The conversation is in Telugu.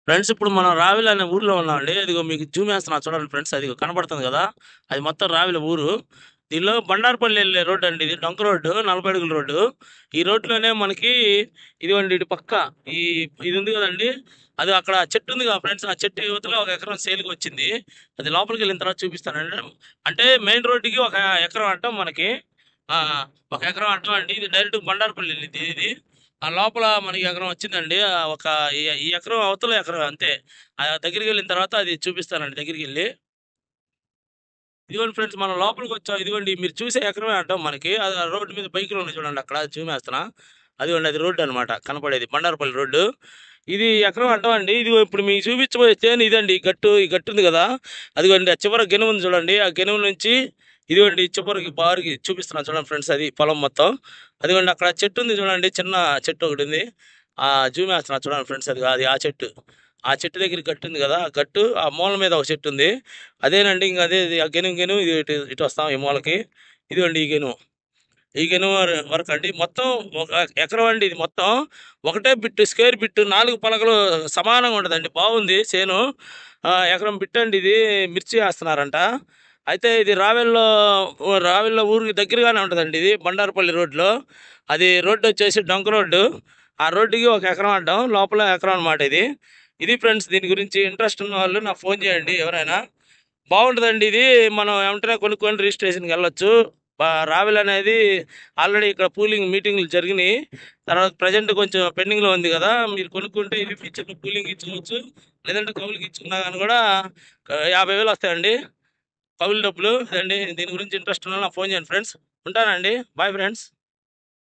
ఫ్రెండ్స్ ఇప్పుడు మనం రావిల అనే ఊర్లో ఉన్నామండి. అదిగో మీకు జూమ్ వేస్తున్నా చూడండి ఫ్రెండ్స్. అదిగో కనపడుతుంది కదా! అది మొత్తం రావిల ఊరు. దీనిలో బండారుపల్లి వెళ్ళే రోడ్ అండి ఇది. డొంక రోడ్డు, 40 అడుగుల రోడ్డు. ఈ రోడ్లోనే మనకి ఇదిగోండి ఇటు పక్క ఈ ఇది ఉంది కదండి. అది అక్కడ చెట్టు ఉంది కదా ఫ్రెండ్స్. ఆ చెట్టు యువతలో ఒక ఎకరం సేల్కి వచ్చింది. అది లోపలికి వెళ్ళిన తర్వాత చూపిస్తానండి. అంటే మెయిన్ రోడ్డుకి ఒక ఎకరం అడ్డం మనకి. ఆ, ఒక ఎకరం అడ్డం అండి. ఇది డైరెక్ట్ బండారుపల్లి వెళ్ళింది ఇది. ఆ లోపల మనకి ఎకరం వచ్చిందండి. ఒక ఈ ఎకరం అవతల ఎకరం అంతే. ఆ దగ్గరికి వెళ్ళిన తర్వాత అది చూపిస్తానండి దగ్గరికి వెళ్ళి. ఇదిగోండి ఫ్రెండ్స్ మనం లోపలికి వచ్చాం. ఇదిగోండి మీరు చూసే ఎకరమే అంటాం మనకి. అది ఆ రోడ్డు మీద బైకులు ఉన్నాయి చూడండి అక్కడ చూమేస్తున్నా. అదిగోండి అది రోడ్డు అనమాట కనపడేది బండారపల్లి రోడ్డు. ఇది ఎకరం అడ్డం అండి. ఇది ఇప్పుడు మీకు చూపించబోయే చేను ఇదండి. ఈ గట్టు ఉంది కదా, అదిగోండి ఆ చివర గెనుము ఉంది చూడండి. ఆ గెనుము నుంచి ఇదిగోండి చివరికి బారుకి చూపిస్తున్నాను చూడండి ఫ్రెండ్స్. అది పొలం మొత్తం. అదిగోండి అక్కడ చెట్టు ఉంది చూడండి, చిన్న చెట్టు ఒకటి ఉంది. ఆ జూమ్ వేస్తున్నా చూడండి ఫ్రెండ్స్. అది ఆ చెట్టు. ఆ చెట్టు దగ్గర గట్టు ఉంది కదా, ఆ గట్టు ఆ మూల మీద ఒక చెట్టు ఉంది. అదేనండి. ఇంక అదే ఇది ఆ గెనుము ఇది ఇటు ఇటు వస్తాం ఈ మూలకి. ఇదిగోండి ఈ గెనుము వరకు అండి. మొత్తం ఒక ఎకరం అండి ఇది మొత్తం. ఒకటే బిట్టు స్క్వేర్ బిట్టు 4 పలకలు సమానంగా ఉండదండి. బాగుంది చేను. ఎకరం బిట్టు అండి ఇది. మిర్చి వేస్తున్నారంట. అయితే ఇది రావెల్లో ఊరికి దగ్గరగానే ఉంటుందండి. ఇది బండారుపల్లి రోడ్లో. అది రోడ్డు వచ్చేసి డొంక రోడ్డు. ఆ రోడ్డుకి ఒక ఎకరం అడ్డం, లోపల ఎకరం అనమాట ఇది. ఇది ఫ్రెండ్స్, దీని గురించి ఇంట్రెస్ట్ ఉన్న వాళ్ళు నాకు ఫోన్ చేయండి ఎవరైనా. బాగుంటుందండి ఇది. మనం వెంటనే కొనుక్కొని రిజిస్ట్రేషన్కి వెళ్ళొచ్చు. రావెల్ అనేది ఆల్రెడీ ఇక్కడ పూలింగ్ మీటింగ్లు జరిగినాయి. తర్వాత ప్రజెంట్ కొంచెం పెండింగ్లో ఉంది కదా, మీరు కొనుక్కుంటే ఇది ఫ్యూచర్లో పూలింగ్ ఇచ్చుకోవచ్చు. లేదంటే కౌలుకి ఇచ్చుకున్నా కానీ కూడా 50,000 వస్తాయండి కౌలు డబ్బులు. అండి దీని గురించి ఇంట్రెస్ట్ ఉన్న నాకు ఫోన్ చేయండి ఫ్రెండ్స్. ఉంటానండి. Bye friends.